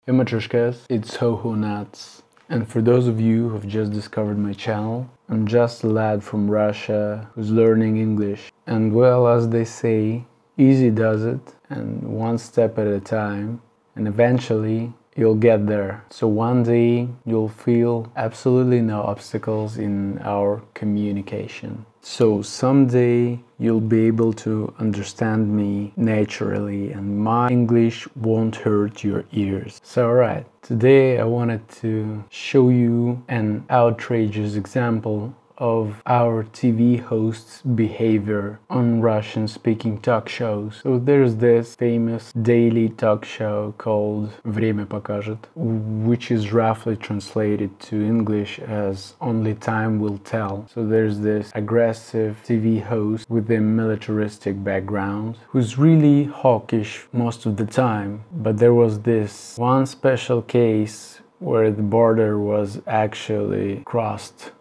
Hey Matryoshkas, it's Ho-Ho Nuts. And for those of you who've just discovered my channel, I'm just a lad from Russia who's learning English. And well, as they say, easy does it, and one step at a time, and eventually you'll get there. So one day you'll feel absolutely no obstacles in our communication. So someday you'll be able to understand me naturally and my English won't hurt your ears. So alright, today I wanted to show you an outrageous example of our TV host's behavior on Russian-speaking talk shows. So there's this famous daily talk show called Время покажет, which is roughly translated to English as Only Time Will Tell. So there's this aggressive TV host with a militaristic background who's really hawkish most of the time, but there was this one special case where the border was actually crossed.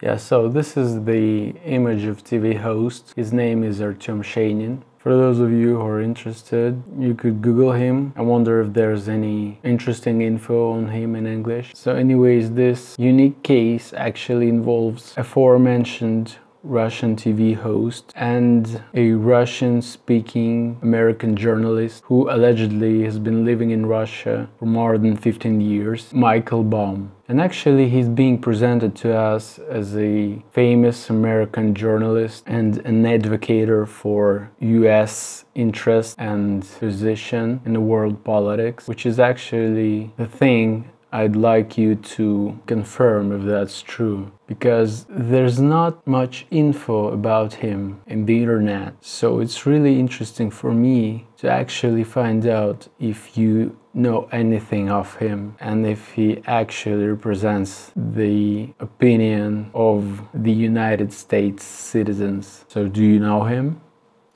Yeah, so this is the image of TV host. His name is Artem Sheinin. For those of you who are interested, you could Google him. I wonder if there's any interesting info on him in English. So anyways, this unique case actually involves aforementioned Russian TV host and a Russian-speaking American journalist who allegedly has been living in Russia for more than 15 years, Michael Baum. And actually he's being presented to us as a famous American journalist and an advocate for US interest and position in the world politics, which is actually the thing I'd like you to confirm if that's true, because there's not much info about him in the internet. So it's really interesting for me to actually find out if you know anything of him and if he actually represents the opinion of the United States citizens. So do you know him?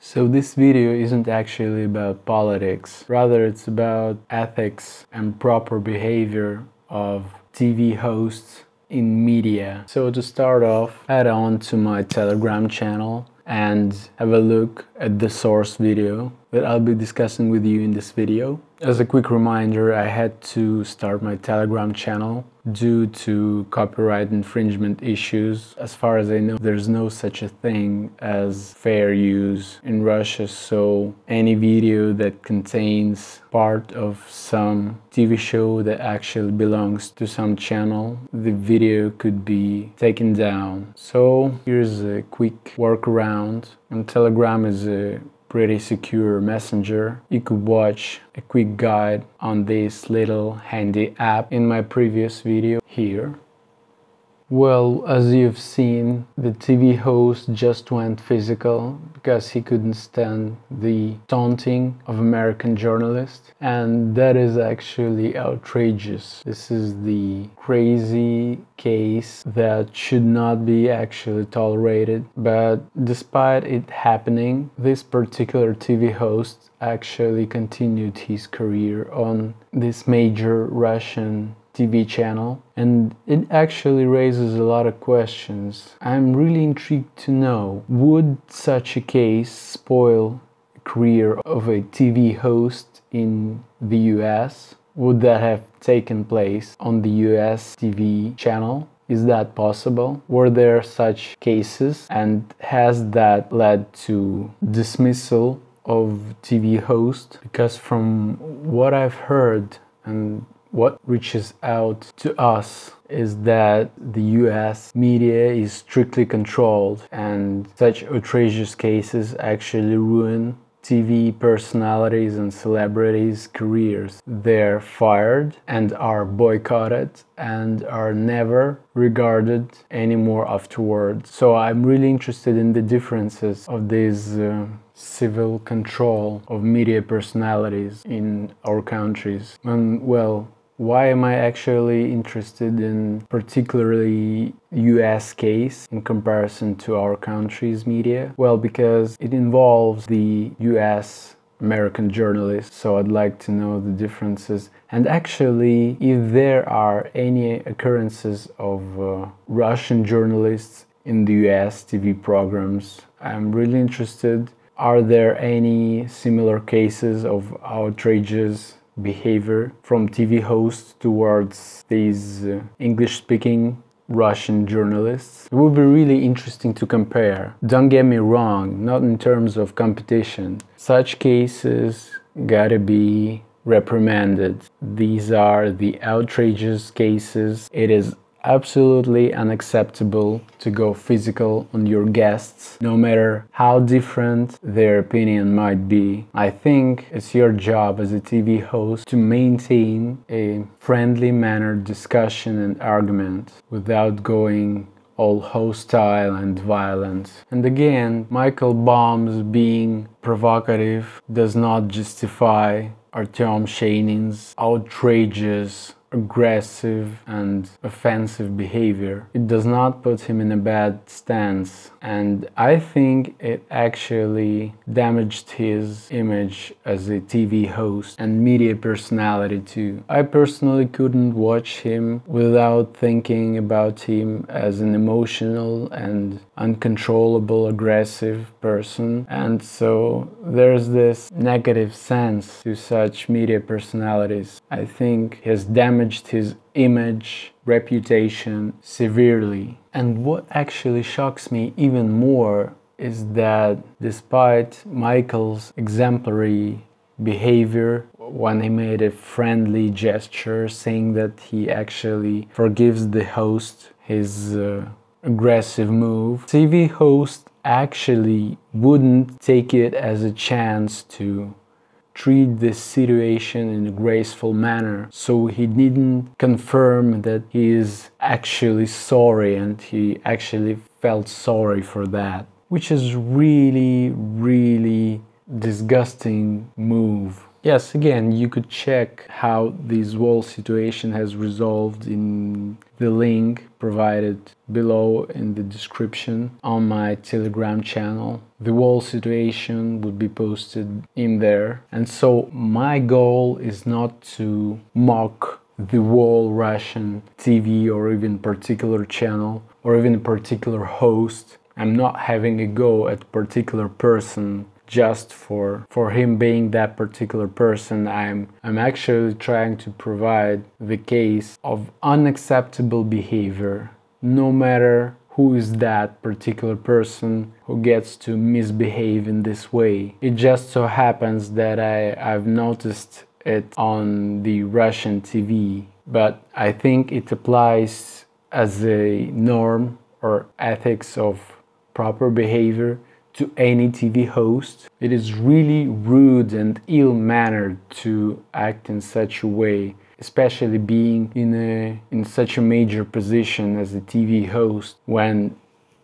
So this video isn't actually about politics, rather it's about ethics and proper behavior of TV hosts in media. So to start off, head on to my Telegram channel and have a look at the source video that I'll be discussing with you in this video. As a quick reminder, I had to start my Telegram channel due to copyright infringement issues. As far as I know, there's no such a thing as fair use in Russia, so any video that contains part of some TV show that actually belongs to some channel, the video could be taken down. So here's a quick workaround, and Telegram is a pretty secure messenger. You could watch a quick guide on this little handy app in my previous video here. Well, as you've seen, the TV host just went physical because he couldn't stand the taunting of American journalists, and that is actually outrageous. This is the crazy case that should not be actually tolerated, but despite it happening, this particular TV host actually continued his career on this major Russian TV channel, and it actually raises a lot of questions. I'm really intrigued to know, would such a case spoil the career of a TV host in the US? Would that have taken place on the US TV channel? Is that possible? Were there such cases, and has that led to dismissal of TV host? Because from what I've heard and what reaches out to us is that the US media is strictly controlled, and such outrageous cases actually ruin TV personalities and celebrities' careers. They're fired and are boycotted and are never regarded anymore afterwards. So I'm really interested in the differences of this civil control of media personalities in our countries. And well, why am I actually interested in particularly US case in comparison to our country's media? Well, because it involves the US American journalists, so I'd like to know the differences, and actually if there are any occurrences of Russian journalists in the US TV programs. I'm really interested. Are there any similar cases of outrageous behavior from TV hosts towards these English-speaking Russian journalists. It would be really interesting to compare. Don't get me wrong, not in terms of competition. Such cases gotta be reprimanded. These are the outrageous cases. It is absolutely unacceptable to go physical on your guests, no matter how different their opinion might be. I think it's your job as a TV host to maintain a friendly mannered discussion and argument without going all hostile and violent. And again, Michael Baum's being provocative does not justify Artyom Shenin's outrageous, aggressive and offensive behavior. It does not put him in a bad stance, and I think it actually damaged his image as a TV host and media personality too. I personally couldn't watch him without thinking about him as an emotional and uncontrollable, aggressive person, and so there's this negative sense to such media personalities. I think he has damaged his image, reputation severely. And what actually shocks me even more is that despite Michael's exemplary behavior, when he made a friendly gesture saying that he actually forgives the host his aggressive move, TV host actually wouldn't take it as a chance to treat this situation in a graceful manner, so he didn't confirm that he is actually sorry and he actually felt sorry for that, which is really disgusting move. Yes, again, you could check how this whole situation has resolved in the link provided below in the description on my Telegram channel. The whole situation would be posted in there. And so my goal is not to mock the whole Russian TV or even particular channel or even a particular host. I'm not having a go at a particular person just for him being that particular person. I'm actually trying to provide the case of unacceptable behavior, no matter who is that particular person who gets to misbehave in this way. It just so happens that I've noticed it on the Russian TV, but I think it applies as a norm or ethics of proper behavior to any TV host. It is really rude and ill-mannered to act in such a way, especially being in such a major position as a TV host, when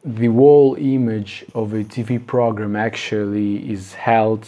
the whole image of a TV program actually is held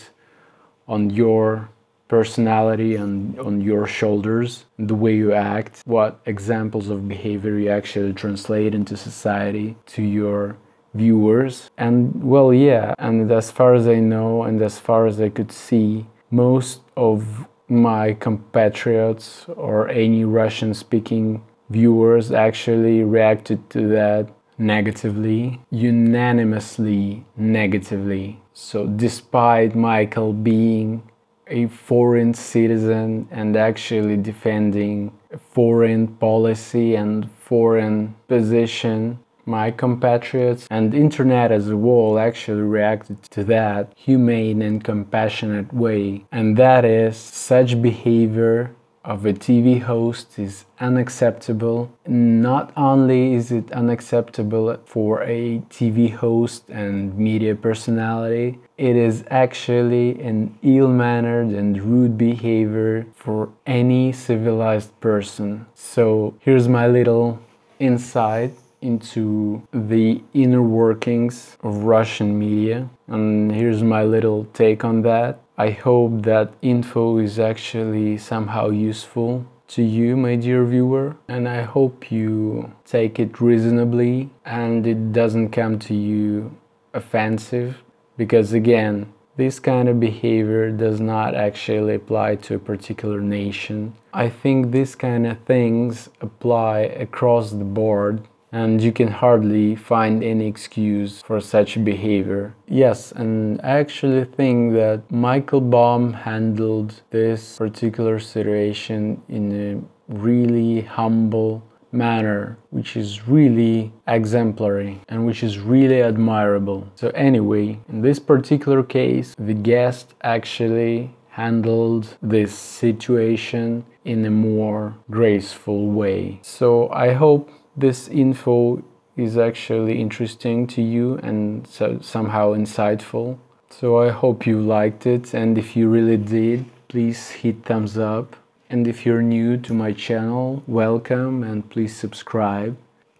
on your personality and on your shoulders, the way you act, what examples of behavior you actually translate into society to your viewers. And well, yeah, and as far as I know and as far as I could see, most of my compatriots or any Russian speaking viewers actually reacted to that negatively, unanimously negatively. So despite Michael being a foreign citizen and actually defending a foreign policy and foreign position, my compatriots and internet as a whole actually reacted to that humane and compassionate way. And that is, such behavior of a TV host is unacceptable. Not only is it unacceptable for a TV host and media personality, it is actually an ill-mannered and rude behavior for any civilized person. So here's my little insight into the inner workings of Russian media, and here's my little take on that. I hope that info is actually somehow useful to you, my dear viewer, and I hope you take it reasonably and it doesn't come to you offensive, because again, this kind of behavior does not actually apply to a particular nation. I think these kind of things apply across the board and you can hardly find any excuse for such behavior. Yes, and I actually think that Michael Baum handled this particular situation in a really humble manner, which is really exemplary and which is really admirable. So anyway, in this particular case, the guest actually handled this situation in a more graceful way. So I hope this info is actually interesting to you and somehow insightful. So I hope you liked it, and if you really did, please hit thumbs up. And if you're new to my channel, welcome and please subscribe.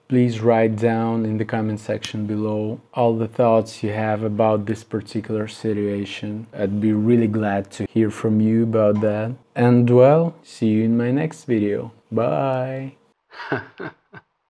Please write down in the comment section below all the thoughts you have about this particular situation. I'd be really glad to hear from you about that. And well, see you in my next video. Bye!